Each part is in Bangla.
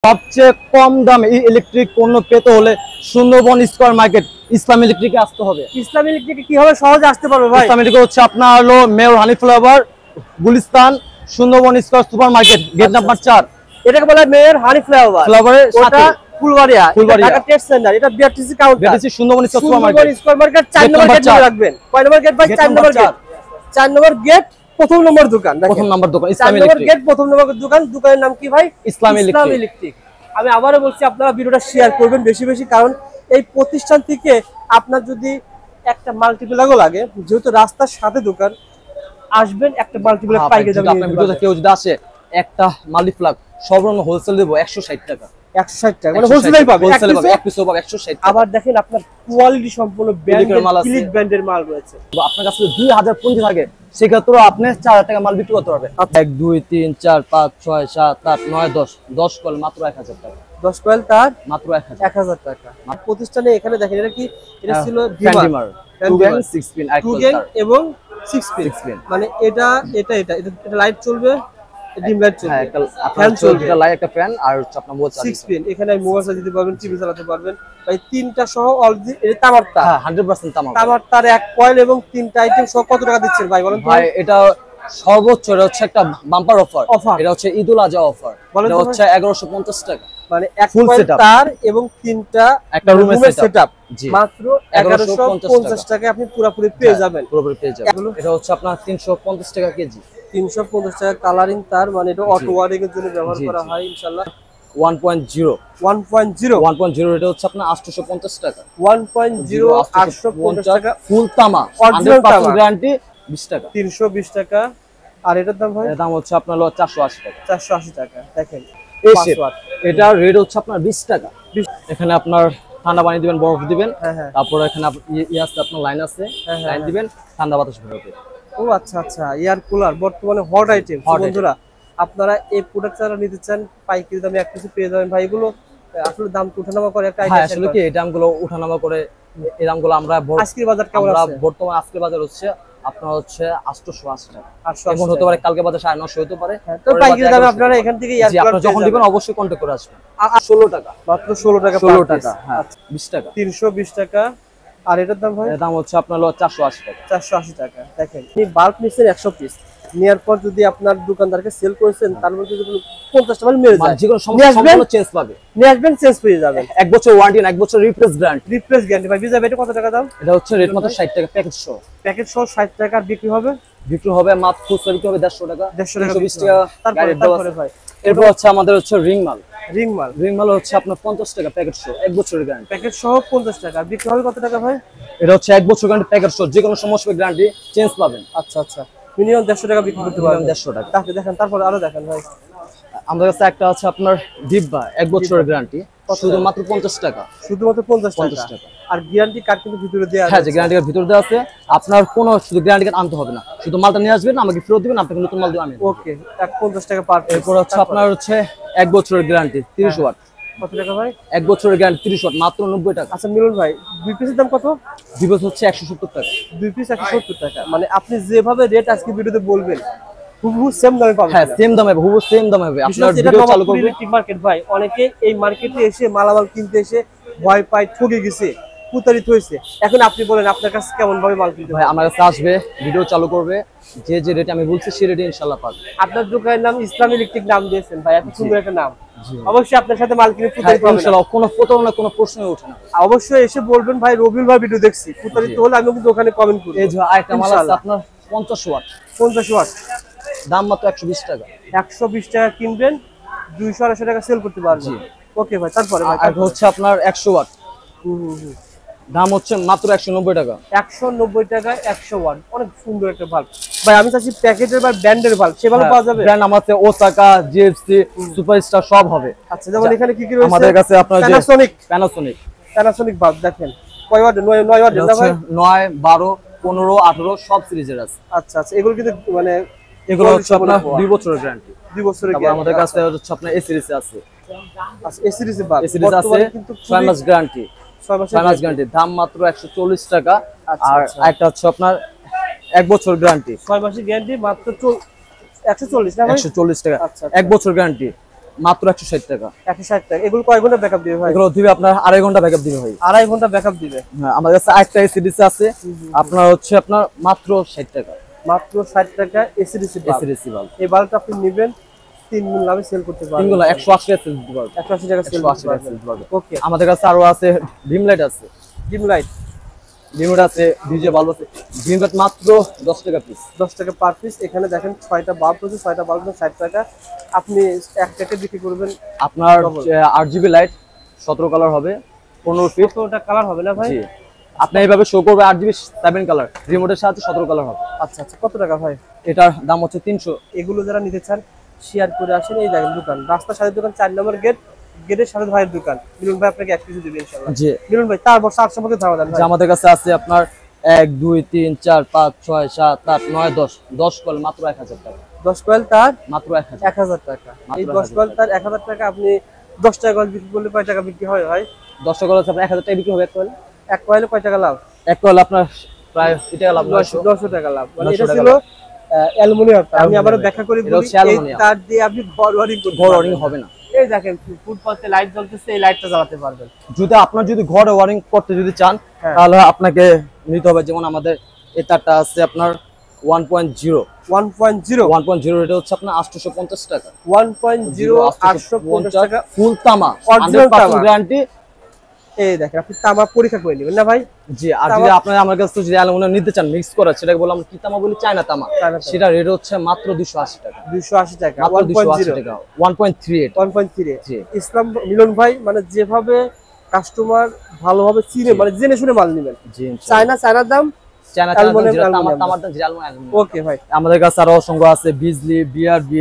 সবচেয়ে কম দামে ইলেকট্রিক পণ্য পেতে হলে সুন্দরবন স্কয়ার মার্কেট ইসলাম ইলেকট্রিকে আসতে হবে। ইসলাম ইলেকট্রিকে কিভাবে সহজে আসতে পারবে ভাই? ইসলাম ইলেকট্রিক হচ্ছে আপনার হলো mayor Hanif flyover, Gulistan, Sundarban square super market, gate number 4। এটাকে বলা হয় মেয়র হানি ফ্লাইওভার। ফ্লাইওভারের সাথে ফুলবাড়িয়া, ঢাকা ট্রেড সেন্টার, এটা BRTC counter. BRTC Sundarban square market, square market 4 নম্বর গেট রাখবেন। কয় নম্বর গেট ভাই? 4 নম্বর গেট। 4 নম্বর গেট, প্রথম নম্বর দোকান। প্রথম নম্বর দোকান ইসলাম ইলেকট্রিক। গেট প্রথম নম্বর দোকান। দোকানের নাম কি ভাই? ইসলাম ইলেকট্রিক। আমি আবারও বলছি, আপনারা ভিডিওটা শেয়ার করবেন বেশি বেশি, কারণ এই প্রতিষ্ঠান থেকে আপনার যদি একটা মাল্টিপ্লাগও লাগে, যেহেতু রাস্তার সাথে দোকান, আসবেন একটা মাল্টিপ্লাগ পাইকে যাবেন। আপনার ভিডিওতে কেউ যদি আসে একটা মাল্টিপ্লাগ সর্বনিম্ন হোলসেল দেব 160 টাকা। 160 টাকা মানে হোলসেলই পাবে, এক পিসও পাবে 160 টাকা। আবার দেখেন আপনার কোয়ালিটি সম্পূর্ণ ব্র্যান্ডের মাল আছে, ক্লিক ব্র্যান্ডের মাল রয়েছে। আপনার কাছে 2000 পুঁজি থাকে, সেক্ষেত্রে আপনি 4000 টাকা মাল বিক্রি করতে পারবেন। 1 2 3 4 5 6 7 8 9 10 কয়েল মাত্র 1000 টাকা। 10 কয়েল তার মাত্র 1000 টাকা। প্রতিষ্ঠানে এখানে দেখেন, এটা কি? এটা ছিল ফ্যান্ডিমার 2 গ্যাং 6 পিন, 2 গ্যাং এবং 6 পিন। মানে এটা লাইট চলবে, ডিম লাইট চলবে, হ্যাঁ, একটা ফ্যান চলবে, একটা লাইট, একটা ফ্যান, আর আপনার মোবাইল চার্জ। 6 পিন। এখানে মোবাইল চার্জ দিতে পারবেন, টিভি চালাতে পারবেন ভাই। তিনটা সহ অলরেডি এটা তামার তার। হ্যাঁ, 100% তামার তার, এক কয়েল এবং তিনটা আইটেম সহ কত টাকা দিচ্ছেন ভাই বলেন তো? ভাই এটা সর্বোচ্চ, এটা হচ্ছে একটা বাম্পার অফার। এটা হচ্ছে ঈদুল আজহা অফার। এটা হচ্ছে 1150 টাকা। মানে এক কয়েল তার এবং তিনটা একটা রুমের সেটআপ মাত্র 1150 টাকা আপনি পুরোপুরি পেয়ে যাবেন। এটা হচ্ছে আপনার 350 টাকা কেজি। 350 টাকা কালারিং তার, মানে এটা অটো ওয়ারিং এর জন্য ব্যবহার করা হয় ইনশাআল্লাহ। 1.0 এটা হচ্ছে আপনার 850 টাকা। 1.0 850 টাকা ফুল তামা, অরিজিনাল তামা, গ্যারান্টি 20 টাকা। 320 টাকা। আর এটার দাম ভাই? এর দাম হচ্ছে আপনার 480 টাকা। 480 টাকা। দেখেন এটা রেট হচ্ছে আপনার 20 টাকা। এখানে আপনার ঠান্ডা পানি দিবেন, বরফ দিবেন, তারপর এখানে আপনার লাইন আছে, লাইন দিবেন, ঠান্ডা বাতাস বেরোবে। ও আচ্ছা আচ্ছা, এয়ার কুলার বর্তমানে হট আইটেম। বন্ধুরা, আপনারা এই প্রোডাক্ট যারা নিতে চান পাইকারি দামে এক কিছু পেয়ে যাবেন ভাই। এগুলো আসলে দাম ওঠানামা করে, একটা আইডিয়া আসলে কি এই দামগুলো ওঠানামা করে। এই দামগুলো আমরা আজকের বাজার কেমন আছে? বর্তমানে আজকের বাজার হচ্ছে আপনার হচ্ছে 880 টাকা। এখন হতে পারে কালকে বাজার 950 হতে পারে। তো পাইকারি দামে আপনারা এখান থেকে এয়ার কুলার আপনারা যখন দিবেন অবশ্যই কন্টাক্ট করে আসবেন। 16 টাকা, মাত্র 16 টাকা। 16 টাকা, হ্যাঁ 20 টাকা। 320 টাকা। আর এটার দাম ভাই? এর দাম হচ্ছে আপনার 480 টাকা। 480 টাকা। দেখেন, আপনি বাল্ব নিচ্ছেন 100 পিস, নেওয়ার পর যদি আপনার দোকানদারকে সেল করেছেন, তার মধ্যে যদি 50 টাকা মেরে যায়, যে কোনো সমস্যা সম্পূর্ণ চেঞ্জ পাবে। নিয়ে আসবেন, চেঞ্জ পেয়ে যাবেন। 1 বছর ওয়ারেন্টি, 1 বছর রিপ্লেস গ্যারান্টি ভাই। বিজা এটা কত টাকা দাম? এটা হচ্ছে রেট মাত্র 60 টাকা প্যাকেজ সহ। প্যাকেজ সহ 60 টাকা। বিক্রি হবে মাত্র খুচরা বিক্রি হবে 150 টাকা। 120 টাকা। তারপরে ভাই এরপর হচ্ছে আমাদের হচ্ছে রিং মাল হচ্ছে আপনার 50 টাকা প্যাকেজ সহ, 1 বছরের গ্যারান্টি। প্যাকেজ সহ 50 টাকা। বিক্রি হবে কত টাকা ভাই? এটা হচ্ছে 1 বছর গ্যারান্টি প্যাকেজ সহ, যে কোনো সমস্যা গ্যারান্টি চেঞ্জ পাবেন। আচ্ছা আচ্ছা, মিনিমাম 150 টাকা বিক্রি করতে পারবেন। 150 টাকা। তাহলে দেখেন, তারপরে আরো দেখেন ভাই। আমাদের কাছে একটা আছে আপনার ডিব্বা, 1 বছরের গ্যারান্টি, শুধুমাত্র 50 টাকা। শুধুমাত্র 50 টাকা। আর গ্যারান্টি কার্ড কিন্তু ভিতরে দেয়া আছে। হ্যাঁ, যে গ্যারান্টি কার্ড ভিতরে দেয়া আছে। আপনার কোনো শুধু গ্যারান্টি কার্ড আনতে হবে না, শুধু মালটা নিয়ে আসবেন, আমাকে ফেরত দিবেন, আপনাকে নতুন মাল দিবেন আমি। ওকে, 50 টাকা পার। এরপর হচ্ছে আপনার হচ্ছে 1 বছরের গ্যারান্টি 30 ওয়াট। কত টাকা ভাই? 1 বছরের গ্যারান্টি 30 ওয়াট, মাত্র 90 টাকা। আচ্ছা মিলন ভাই, 2 পিসের দাম কত? 2 পিস হচ্ছে 170 টাকা। 2 পিস 170 টাকা। মানে আপনি যেভাবে রেট আজকে ভিডিওতে বলবেন, হুবহু সেম দামে পাবেন। হ্যাঁ, সেম দামে হবে, হুবহু সেম দামে হবে। আপনার ভিডিও চালু করবে ইলেকট্রিক মার্কেট ভাই। অনেকে এই মার্কেটে এসে মালামাল কিনতে এসে ভয় পায়, ঠকে গেছে, প্রতারিত হয়েছে। এখন আপনি বলেন, আপনার কাছে কেমন ভাবে মাল কিনতে? ভাই আমার কাছে আসবে, ভিডিও চালু করবে, যে রেট আমি বলছি সেই রেটে ইনশাআল্লাহ পাবে। আপনার দোকানের নাম ইসলাম ইলেকট্রিক নাম দিয়েছেন ভাই, এত সুন্দর একটা নাম। অবশ্যই আপনার সাথে মাল কিনে প্রতারিত হবে ইনশাআল্লাহ, কোনো প্রতারণা কোনো প্রশ্নই ওঠে না। অবশ্যই এসে বলবেন, ভাই রবিউল ভাই ভিডিও দেখছি, প্রতারিত হলে আমি কিন্তু ওখানে কমেন্ট করব। এই যে আরেকটা মাল আছে আপনার 50 ওয়াট। 50 ওয়াট, দাম মাত্র 120 টাকা। 120 টাকা কিনবেন, 280 টাকা সেল করতে পারবেন। ওকে ভাই, তারপরে ভাই? আর হচ্ছে আপনার 100 ওয়াট, দাম হচ্ছে মাত্র 190 টাকা। 190 টাকা 100 ওয়াট। অনেক সুন্দর একটা বাল্ব ভাই। আমি চাচ্ছি প্যাকেটের বা ব্র্যান্ডের বাল্ব, সে বাল্ব পাওয়া যাবে? ব্র্যান্ড আমাদের ওসাকা, জিএফসি, সুপারস্টার সব হবে। আচ্ছা, যেমন এখানে কি কি রয়েছে? আমাদের কাছে আপনার প্যানাসোনিক বাল্ব দেখেন। কয় ওয়াট? 9 ওয়াট না ভাই? 9, 12, 15, 18 সব সিরিজের আছে। আচ্ছা আচ্ছা, এগুলো কিন্তু মানে এগুলো হচ্ছে আপনার 2 বছরের গ্যারান্টি। 2 বছরের গ্যারান্টি। আমাদের কাছে হচ্ছে আপনার এ সিরিজ আছে। আচ্ছা, এ সিরিজের বাল্ব এ সিরিজ আছে, 6 মাস গ্যারান্টি। 6 মাস গ্যারান্টি, দাম মাত্র 140 টাকা। আর একটা হচ্ছে আপনার 1 বছর গ্যারান্টি, 6 মাসের গ্যারান্টি, মাত্র 140 টাকা। 140 টাকা। 1 বছর গ্যারান্টি, মাত্র 160 টাকা। 160 টাকা। এগুলো কয় ঘন্টা ব্যাকআপ দিবে ভাই? এগুলো দিবে আপনার 2.5 ঘন্টা ব্যাকআপ দিবে ভাই। 2.5 ঘন্টা ব্যাকআপ দিবে। হ্যাঁ, আমাদের কাছে আরেকটা এসিডিসি আছে, আপনার হচ্ছে আপনার মাত্র 60 টাকা। মাত্র 60 টাকা এসিডিসি বাল্ব। এসিডিসি বাল্ব, এই বাল্বটা আপনি নেবেন 3 গুণ লাভে সেল করতে পারবেন। 3 গুলো 180 টাকা সেল দিতে পারবে। 180 টাকা সেল 180 টাকা করতে সেল দিতে পারবে। ওকে। আমাদের কাছে আরো আছে ডিম লাইট আছে, ডিম লাইট আছে, ডিজে বাল্ব আছে। ডিম লাইট মাত্র 10 টাকা পিস। 10 টাকা পার পিস। এখানে দেখেন 6টা বাল্ব রয়েছে, 6টা বাল্ব 60 টাকা। আপনি এক প্যাকেট বিক্রি করবেন। আপনার 8GB লাইট 17 কালার হবে, 15 ফিট। ওটা কালার হবে না ভাই? জি, আপনি এইভাবে শো করবে 8GB 7 কালার, রিমোটের সাথে 17 কালার হবে। আচ্ছা আচ্ছা, কত টাকা ভাই? এটার দাম হচ্ছে 300। এগুলো যারা নিতে চান শেয়ার করে আসেন। এই দেখেন দোকান, রাস্তার সাথে দোকান, 4 নম্বর গেট, গেটের সাথে ভাইয়ের দোকান। মিলন ভাই আপনাকে এক কিছু দিবে ইনশাআল্লাহ। জি, মিলন ভাই তারপর 700 মধ্যে ধারণা দেন ভাই। যে আমাদের কাছে আছে আপনার 1 2 3 4 5 6 7 8 9 10 10 কল মাত্র 1000 টাকা। 10 কয়েল তার মাত্র 1000 1000 টাকা। এই 10 কয়েল তার 1000 টাকা। আপনি 10 টাকা কয়েল বিক্রি করলে কয় টাকা বিক্রি হয় ভাই? 10 টাকা হচ্ছে আপনার 1000 টাকা বিক্রি হবে এক কল। এক কয়েলে কয় টাকা লাভ? এক কল আপনার প্রায় টাকা লাভ, 900 টাকা লাভ। মানে 900 এটা টাকা ছিল লাভ। অ্যালুমিনিয়াম। আমি আবারো অ্যালুমিনিয়াম। ব্যাখ্যা করে এটা বলি, হচ্ছে এই অ্যালুমিনিয়াম। তার দিয়ে আপনি ঘর ওয়ারিং করতে ঘর পারবেন। ওয়ারিং হবে না। এই দেখেন ফুটপাতে লাইট জ্বলতেছে, এই লাইটটা জ্বালাতে পারবেন। যদি আপনার যদি ঘরে ওয়ারিং করতে যদি চান, হ্যাঁ। তাহলে আপনাকে নিতে হবে, যেমন আমাদের এই তারটা আছে আপনার 1.0 1.0 এটা হচ্ছে আপনার 850 টাকা। 1.0 850 টাকা ফুল তামা, Original 100% তামা। গ্যারান্টি। এই দেখেন, আপনি তামা পরীক্ষা করে নেবেন না ভাই? জি, আর যদি আপনারা আমার কাছে যদি অ্যালুমিনিয়াম নিতে চান মিক্স করা, সেটাকে বললাম কি তামা বলি, চায়না তামা, চায়না তামা। সেটা রেট হচ্ছে মাত্র 280 টাকা। 280 টাকা। মাত্র 280 1.0 টাকা। 1.3 এটা। 1.3 জি। ইসলাম মিলন ভাই মানে যেভাবে কাস্টমার ভালোভাবে চিনে, মানে জেনে শুনে মাল নেবেন। জি, ইনশাআল্লাহ। চায়নার দাম চায়না অ্যালুমিনিয়াম, যেটা তামা, অ্যালুমিনিয়াম। তামার দাম যেটা অ্যালুমিনিয়াম। ওকে ভাই। আমাদের কাছে আরো অসংখ্য আছে, বিজলি, বিআরবি,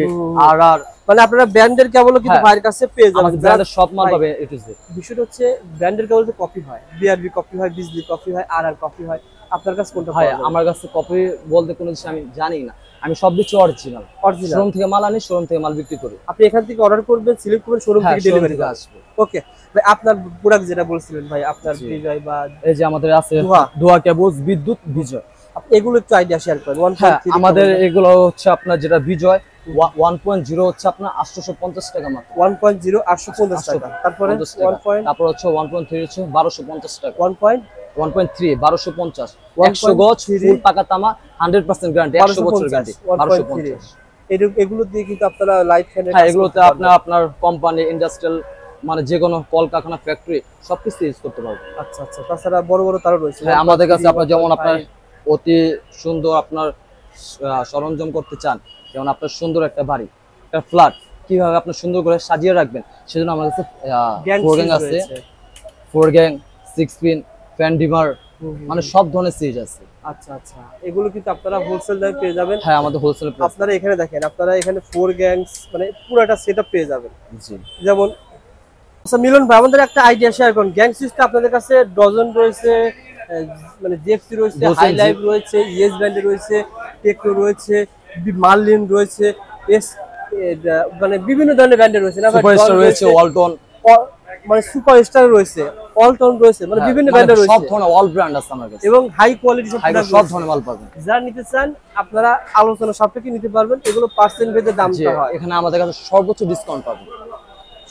আরআর, মানে আপনারা ব্র্যান্ডের কেবলও কিন্তু হ্যাঁ। ভাইয়ের কাছে পেয়ে যাবেন। আমাদের ব্র্যান্ডের সব মাল ভাই, পাবে এ টু জেড। বিষয়টা হচ্ছে ব্র্যান্ডের কেবল তো কপি হয়, বিআরবি কপি হয়, বিজলি কপি হয়, আরআর কপি হয়। আপনার কাছে কোনটা ভাই পাওয়া যাবে? আমার কাছে কপি বলতে কোনো কিছু আমি জানি না, আমি সব কিছু অরিজিনাল। অরিজিনাল। শোরুম থেকে মাল আনি, শোরুম থেকে মাল বিক্রি করি। আপনি এখান থেকে অর্ডার করবেন, সিলেক্ট করবেন, শোরুম হ্যাঁ, থেকে showroom ডেলিভারি থেকে আসবে। আসবে। ওকে ভাই, আপনার প্রোডাক্ট যেটা বলছিলেন ভাই, আপনার জি। বিজয় বা এই যে আমাদের আছে ধোয়া। ধোয়া কেবল, বিদ্যুৎ, বিজয়। আপনি এগুলো একটু আইডিয়া শেয়ার করেন। হ্যাঁ, 1.3 আমাদের এগুলো হচ্ছে আপনার যেটা বিজয় 1.0 হচ্ছে আপনার 850 টাকা মাত্র। 1.0 850 টাকা। তারপরে 850 টাকা। তারপর হচ্ছে 1.3 হচ্ছে 1250 টাকা। 1.3 1250। 100 গজ 1.3 ফুল পাকা তামা, 100% গ্যারান্টি, 100 বছর গ্যারান্টি। 1250। এগুলো দিয়ে কিন্তু আপনারা লাইট ফ্যানের হ্যাঁ, এগুলোতে আপনার কোম্পানি, ইন্ডাস্ট্রিয়াল, মানে যে কোনো কলকারখানা, ফ্যাক্টরি সবকিছু ইউজ করতে পারবেন। আচ্ছা আচ্ছা। তাছাড়া বড় বড় তারও রয়েছে। হ্যাঁ, আমাদের কাছে আপনার যেমন আপনার অতি সুন্দর আপনার সরঞ্জাম করতে চান, যেমন আপনার সুন্দর একটা বাড়ি, একটা ফ্ল্যাট কিভাবে আপনি সুন্দর করে সাজিয়ে রাখবেন, সেজন্য আমাদের কাছে ফোর গ্যাং আছে, 4 গ্যাং, 6 পিন, ফ্যান ডিমার, মানে সব ধরনের সিরিজ আছে। আচ্ছা আচ্ছা। এগুলো কিন্তু আপনারা হোলসেল দামে পেয়ে যাবেন। হ্যাঁ, আমাদের হোলসেল প্রাইস। আপনারা এখানে দেখেন, আপনারা এখানে 4 গ্যাংস মানে পুরোটা সেটআপ পেয়ে যাবেন। জি। যেমন আচ্ছা মিলন ভাই, আমাদের একটা আইডিয়া শেয়ার করুন। গ্যাং সুইচটা আপনাদের কাছে ডজন রয়েছে, মানে জেফসি রয়েছে, হাই লাইফ রয়েছে, ইয়েস ব্র্যান্ডের রয়েছে, টেকনো রয়েছে, মার্লিন রয়েছে, এস মানে বিভিন্ন ধরনের ব্র্যান্ডের রয়েছে না ভাই? সুপারস্টার রয়েছে, ওয়ালটন, মানে সুপারস্টার রয়েছে, অলটন রয়েছে, মানে বিভিন্ন ব্র্যান্ডের রয়েছে, সব ধরনের অল ব্র্যান্ড আছে আমার কাছে, এবং হাই কোয়ালিটি সব প্রোডাক্ট সব ধরনের মাল পাবেন। যারা নিতে চান আপনারা আলোচনা সাপেক্ষে নিতে পারবেন। এগুলো পার্সেন্ট ভেদে দামটা হয়। এখানে আমাদের কাছে সর্বোচ্চ ডিসকাউন্ট পাবেন।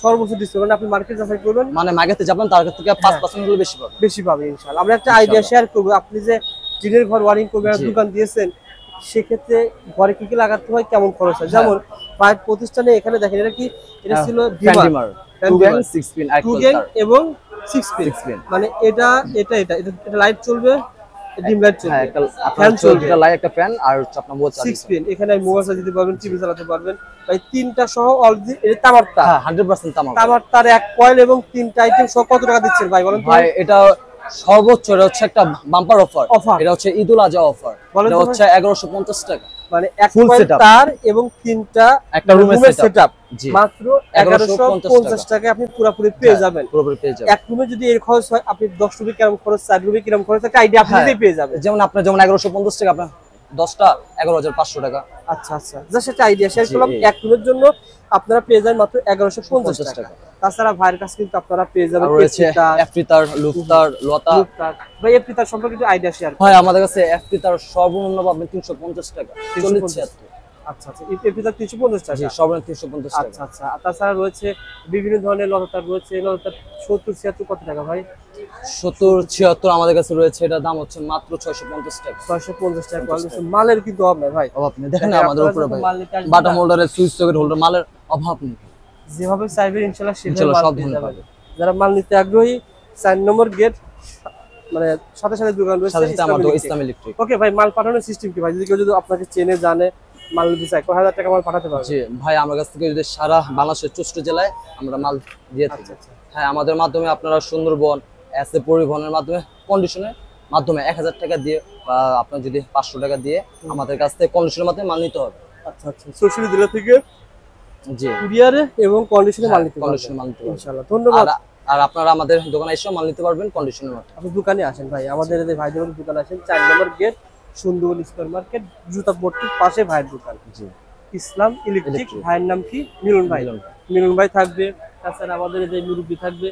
সর্বোচ্চ ডিসকাউন্ট আপনি মার্কেট যাচাই করবেন, মানে মার্কেটে যাবেন তার কাছ থেকে 5% হলে বেশি পাবেন। বেশি পাবে ইনশাআল্লাহ। আমরা একটা আইডিয়া শেয়ার করব। আপনি যে টিনের ঘর ওয়ারিং করবেন, জি। দোকান দিয়েছেন, সেক্ষেত্রে ঘরে কি কি লাগাতে হয়, কেমন খরচ হয়। যেমন বাইরের প্রতিষ্ঠানে এখানে দেখেন, এটা কি, এটা ছিল fan dimmer 2 gang 6 pin, 2 gang এবং 6 পিন। 6 পিন, মানে এটা লাইট চলবে, ডিম লাইট চলবে, হ্যাঁ, একটা ফ্যান চলবে, একটা লাইট, একটা ফ্যান, আর হচ্ছে আপনার মোবাইল 6 পিন। এখানে মোবাইল চার্জ দিতে পারবেন, টিভি চালাতে পারবেন ভাই। তিনটা সহ অলরেডি এটা তামার তার। হ্যাঁ, 100% তামা। তামার তার এক কয়েল এবং তিনটা আইটেম সহ কত টাকা দিচ্ছেন ভাই বলেন তো? ভাই এটা সর্বোচ্চ, এটা হচ্ছে একটা বাম্পার অফার। Offer। এটা হচ্ছে ঈদুল আজহা অফার। বলেন এটা তো হচ্ছে 1150 টাকা। মানে এক Full কয়েল setup। তার এবং তিনটা একটা রুমের সেটআপ জি। মাত্র 1150 টাকায় আপনি পুরোপুরি পেয়ে যাবেন। পুরোপুরি পেয়ে যাবেন। এক রুমে যদি এর খরচ হয়, আপনি 10 রুমে কিরকম খরচ, 4 রুমে কিরকম খরচ, একটা আইডিয়া আপনি নিজেই পেয়ে যাবেন। যেমন আপনার যেমন 1150 টাকা, আপনার 10টা 11500 টাকা। আচ্ছা আচ্ছা, জাস্ট একটা আইডিয়া শেয়ার জি। করলাম। এক রুমের জন্য আপনারা পেয়ে যাবেন মাত্র 1150 টাকা। টাকা। তাছাড়া ভাইয়ের কাছে কিন্তু আপনারা পেয়ে যাবেন আর রয়েছে এফটিতার, লুফতার, লতা। ভাই এফটি তার সম্পর্কে একটু আইডিয়া শেয়ার হয় আমাদের কাছে এফটিতার সর্বনিম্ন পাবেন 350 টাকা, 40 76। আচ্ছা আচ্ছা, এর ভিতর 350 জি টাকা। সর্বনিম্ন 350 টাকা। আচ্ছা আচ্ছা, আর তাছাড়া রয়েছে বিভিন্ন ধরনের লতার রয়েছে, লতার 70 76 কত টাকা ভাই? 70 76 আমাদের কাছে রয়েছে, এটার দাম হচ্ছে মাত্র 650 টাকা। 650 টাকা কোয়ালিটি মালের কিন্তু অভাব নাই ভাই। অভাব নেই, দেখেন না আমাদের উপরে ভাই মাল নিতে আসবেন বাটাম না, হোল্ডারের সুইচ সকেট হোল্ডার মালের অভাব নেই। যেভাবে চাইবেন ইনশাআল্লাহ সেভাবে ইনশাআল্লাহ মাল সব পেয়ে ধরনের যাবেন। পাবে। যারা মাল নিতে আগ্রহী 4 নম্বর গেট, মানে সাথে সাথে দোকান রয়েছে সাথে সাথে আমাদের ইসলামিক। ইসলাম ইলেকট্রিক। ওকে ভাই, মাল পাঠানোর সিস্টেম কি ভাই? যদি কেউ যদি আপনাকে চেনে জানে মাল নিতে চায়, কয় হাজার টাকা মাল পাঠাতে পারবে? জি ভাই, আমার কাছ থেকে যদি সারা বাংলাদেশের 64 জেলায় আমরা মাল দিয়ে থাকি। আচ্ছা আচ্ছা, হ্যাঁ, আমাদের মাধ্যমে আপনারা সুন্দরবন এসএ পরিবহনের মাধ্যমে কন্ডিশনের মাধ্যমে 1000 টাকা দিয়ে বা আপনার যদি 500 টাকা দিয়ে আমাদের কাছ থেকে কন্ডিশনের মাধ্যমে মাল নিতে হবে। আচ্ছা আচ্ছা, 64 জেলা থেকে জি কুরিয়ারে এবং কন্ডিশনে মাল নিতে পারবেন কন্ডিশনের মাল নিতে পারবেন ইনশাআল্লাহ। ধন্যবাদ। আর আর আপনারা আমাদের দোকানে এসে মাল নিতে পারবেন কন্ডিশনের মাধ্যমে। আপনি দোকানে আসেন ভাই, আমাদের এই ভাইদের দোকানে আসেন, 4 নম্বর গেট, সুন্দরবন স্কয়ার মার্কেট, জুতা পট্টির পাশে ভাইয়ের দোকান, জি ইসলাম ইলেকট্রিক। ইলেকট্রিক। ভাইয়ের নাম কি? মিলন ভাই। মিলন ভাই। মিলন ভাই থাকবে, তাছাড়া আমাদের এই যে মুরব্বি থাকবে।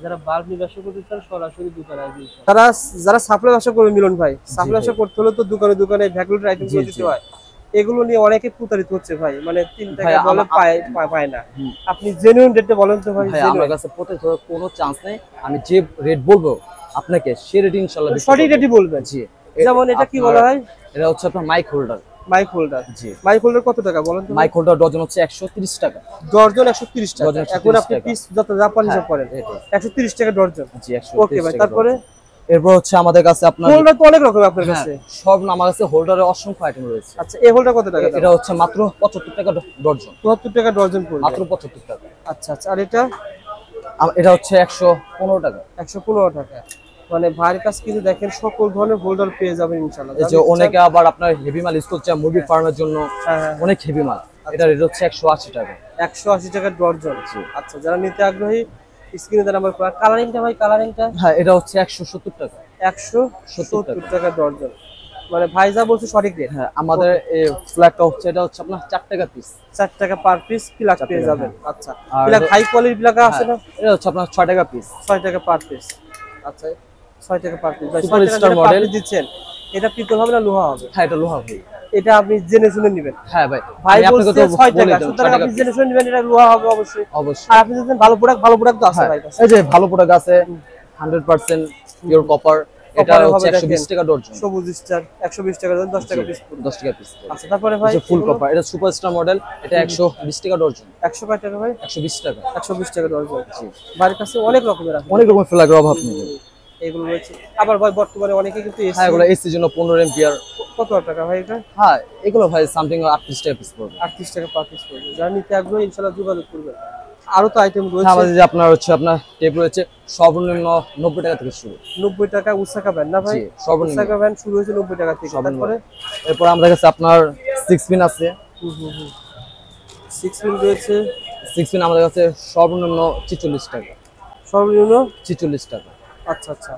যারা বাল্ব নিয়ে ব্যবসা করতে চান সরাসরি দোকানে আসবে। তারা যারা সাপ্লাই ব্যবসা করবে মিলন ভাই, সাপ্লাই ব্যবসা করতে হলে তো দোকানে দোকানে ভ্যাকুলেটর আইটেম গুলো জি, দিতে জি। হয়। এগুলো নিয়ে অনেকে প্রতারিত হচ্ছে ভাই, মানে 3 ভাই, টাকা বলে পায় না। আপনি জেনুইন রেটটা বলেন তো ভাই। ভাই আমার কাছে প্রত্যেক ধরনের কোনো চান্স নেই, আমি যে রেট বলবো আপনাকে সে রেট ইনশাআল্লাহ দিতে সঠিক পারবো। রেটই বলবেন। জি যেমন এটা কি বলা হয়? এটা হচ্ছে আপনার মাইক হোল্ডার। Mike holder. জি মাইক হোল্ডার কত টাকা বলেন তো? মাইক হোল্ডার ডজন হচ্ছে 130 টাকা। ডর্জন 130 টাকা। ডজন 130 এখন আপনি টাকা। পিস যত জাপান হিসাব করেন, এটাই। 130 টাকা ডর্জন। জি 130 ওকে ভাই, টাকা তারপরে ডজন। এরপর হচ্ছে আমাদের কাছে আপনার হোল্ডার তো অনেক রকম আপনার হ্যাঁ, কাছে। সব আমার কাছে হোল্ডারের অসংখ্য আইটেম রয়েছে। আচ্ছা, এই হোল্ডার কত টাকা? এটা হচ্ছে মাত্র 75 টাকা ডজন। 74 টাকা ডর্জন পড়বে। মাত্র 75 টাকা। আচ্ছা আচ্ছা, আর এটা এটা হচ্ছে 115 টাকা। 115 টাকা। মানে ভাইয়ের কাছে কিন্তু দেখেন সকল ধরনের হোল্ডার পেয়ে যাবেন ইনশাআল্লাহ। এই যে অনেকে আবার আপনার হেভি মাল ইউজ করছে মুরগি ফার্মের জন্য, হ্যাঁ হ্যাঁ, অনেক হেভি মাল, এটা রেট হচ্ছে 180 টাকা। 180 টাকা ডর্জন। আচ্ছা, যারা নিতে আগ্রহী স্ক্রিনে দেওয়া নাম্বার করা। কালারিংটা ভাই, কালারিংটা হ্যাঁ, এটা হচ্ছে 170 টাকা। 170 টাকা ডর্জন। মানে ভাই যা বলছে সঠিক রেট। হ্যাঁ, আমাদের এই ফ্ল্যাগটা হচ্ছে এটা হচ্ছে আপনার 4 টাকা পিস। 4 টাকা পার পিস প্লাগ পেয়ে টাকা, যাবেন। আচ্ছা, আর প্লাগ হাই কোয়ালিটির প্লাগ আছে না? এটা হচ্ছে আপনার 6 টাকা পিস। 6 টাকা পার পিস। আচ্ছা, 6 টাকা পার পিস। ভাই, সুপার 6 টাকা স্টার যেটা মডেল পার পিস দিচ্ছেন, এটা পিতল হবে না লোহা হবে? হ্যাঁ, এটা লোহা ভাই। এটা আপনি জেনে শুনে নেবেন। হ্যাঁ ভাই, ভাই আমি আপনাকে বলছে তো 6 বলে টাকা, দেব, সুতরাং 6 টাকা আপনি piece। জেনে শুনে নেবেন, এটা লোহা হবে অবশ্যই। অবশ্যই। আর আপনি যদি ভালো প্রোডাক্ট তো আছে হ্যাঁ, ভাই কাছে। এই যে ভালো প্রোডাক্ট আছে 100% পিওর কপার, এটা কপারের হচ্ছে হবে 120 টাকা ডজন। সবুজ স্টার 120 টাকা ডজন, 10 টাকা পিস পড়বে। 10 টাকা পিস। আচ্ছা, তারপরে ভাই এটা ফুল কপার, এটা সুপারস্টার মডেল, এটা 120 টাকা ডজন। 100 কয় টাকা ভাই? 120 টাকা। 120 টাকা ডজন। জি, ভাইয়ের কাছে অনেক রকমের আছে, অনেক রকম ফ্ল্যাগের অভাব নেই। এগুলো রয়েছে। আবার ভাই বর্তমানে অনেকে কিন্তু হ্যাঁ, এগুলো এসির জন্য 15 এম্পিয়ার। কত টাকা ভাই এটা? হ্যাঁ, এগুলো ভাই সামথিং 38 টাকা পিস পড়বে। 38 টাকা পার পিস পড়বে। যারা নিতে আগ্রহী ইনশাআল্লাহ যোগাযোগ করবেন। আরো তো আইটেম হ্যাঁ, রয়েছে। আমাদের যে আপনার হচ্ছে আপনার টেপ রয়েছে সর্বনিম্ন 90 টাকা থেকে শুরু। 90 টাকা উসাকা ব্যান্ড না ভাই? জি, সর্বনিম্ন। উসাকা ব্যান্ড শুরু হয়েছে 90 টাকা থেকে। সর্বনিম্ন। তারপরে এরপর আমাদের কাছে আপনার 6 পিন আছে। 6 পিন রয়েছে। 6 পিন আমাদের কাছে সর্বনিম্ন 46 টাকা। সর্বনিম্ন 46 টাকা। আচ্ছা আচ্ছা,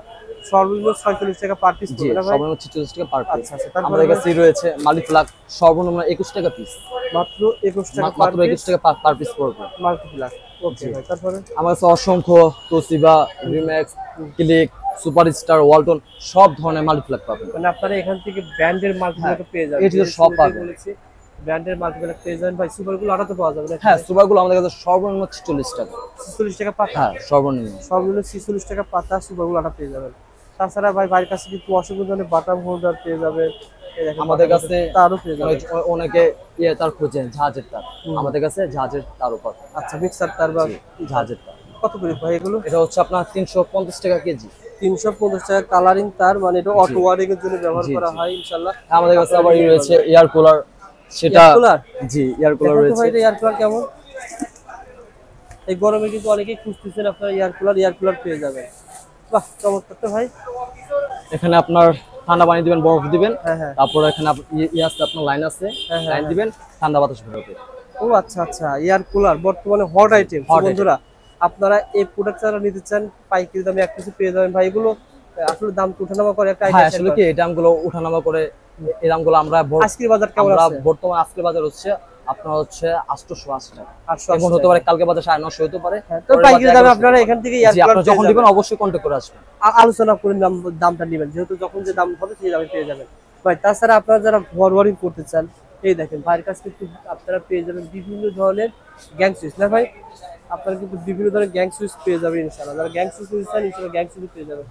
সর্বনিম্ন 46 টাকা পার পিস জি, পড়বে না ভাই? সর্বনিম্ন 46 টাকা পার পিস। আচ্ছা আচ্ছা, তারপরে আমাদের কাছে রয়েছে মাল্টি ফ্ল্যাগ সর্বনিম্ন 21 টাকা পিস। মাত্র 21 টাকা পার মাত্র পিস 21 টাকা পার পিস পড়বে। মাল্টিপ্লাক। ওকে ভাই, তারপরে আমার কাছে অসংখ্য তোসিবা, রিম্যাক্স, ক্লিক, সুপারস্টার, ওয়ালটন সব ধরনের মাল্টি ফ্ল্যাগ পাবেন। মানে আপনারা এখান থেকে ব্র্যান্ডের মাল্টিপ্লাক পেয়ে যাবেন। এই যে সব পাবেন। ব্র্যান্ডের মাল্টিপ্লাক পেয়ে যাবেন ভাই। সুপারগুলো আটাতে পাওয়া যাবে না? হ্যাঁ, সুপারগুলো আমাদের কাছে সর্বনিম্ন 46 টাকা। 46 টাকা পাতা। হ্যাঁ, সর্বনিম্ন। সবগুলো 46 টাকা পাতা, সুপারগুলো আটা পেয়ে যাবেন। তাছাড়া ভাই ভাইয়ের কাছে কিন্তু অসংখ্য ধরনের বাটাম হোল্ডার পেয়ে যাবেন। এই দেখেন আমাদের বাটাম কাছে হোল্ডার, তারও পেয়ে যাবেন। অনেকে তার খোঁজেন জাহাজের তার, আমাদের কাছে জাহাজের তার উপর। আচ্ছা, মিক্সার তার বা জাহাজের তার কত করে ভাই এগুলো? এটা হচ্ছে আপনার 350 টাকা কেজি। 350 টাকা কালারিং তার, মানে এটা অটো ওয়ারিং এর জন্য ব্যবহার জি, করা জি। হয় ইনশাআল্লাহ। আমাদের কাছে আবার রয়েছে এয়ার কুলার, সেটা এয়ার কুলার। জি এয়ার কুলার দেখেন তো রয়েছে। ভাই, এটা এয়ার কুলার কেমন? এই গরমে কিন্তু অনেকেই খুঁজতেছেন, আপনারা এয়ার কুলার পেয়ে যাবেন। বাহ, চমৎকার তো ভাই। এখানে আপনার ঠান্ডা পানি দিবেন, বরফ দিবেন, হ্যাঁ হ্যাঁ, তারপর এখানে আছে আপনার লাইন আছে, হ্যাঁ, লাইন দিবেন, ঠান্ডা বাতাস বেরোবে। ও আচ্ছা আচ্ছা, এয়ার কুলার বর্তমানে হট আইটেম। Hot বন্ধুরা, আপনারা এই প্রোডাক্ট যারা নিতে চান পাইকারি দামে এক কিছু পেয়ে যাবেন ভাই। এগুলো আসলে দাম তো ওঠানামা করে, একটা হ্যাঁ, আইডিয়া আসলে কি এই দামগুলো উঠানামা করে, এই দামগুলো আমরা আজকের বাজার কেমন আমরা আছে? বর্তমানে আজকের বাজার হচ্ছে আপনার হচ্ছে 880 টাকা। 880 এখন হতে পারে কালকে বাজার 950 হতে পারে। তো পাইকারি দামে আপনারা এখান থেকে এয়ার জি, কুলার আপনারা যখন দিবেন অবশ্যই কন্টাক্ট করে আসবেন। আলোচনা করে দামটা নেবেন, যেহেতু যখন যে দাম হবে সেই দামে পেয়ে যাবেন ভাই। তাছাড়া আপনারা যারা ঘর ওয়ারিং করতে চান, এই দেখেন ভাইয়ের কাছে কিন্তু আপনারা পেয়ে যাবেন বিভিন্ন ধরনের গ্যাং সুইচ না ভাই, আপনারা কিন্তু বিভিন্ন ধরনের গ্যাং সুইচ পেয়ে যাবেন ইনশাআল্লাহ। যারা গ্যাং সুইচ চান ইনশাআল্লাহ গ্যাং সুইচ পেয়ে যাবেন।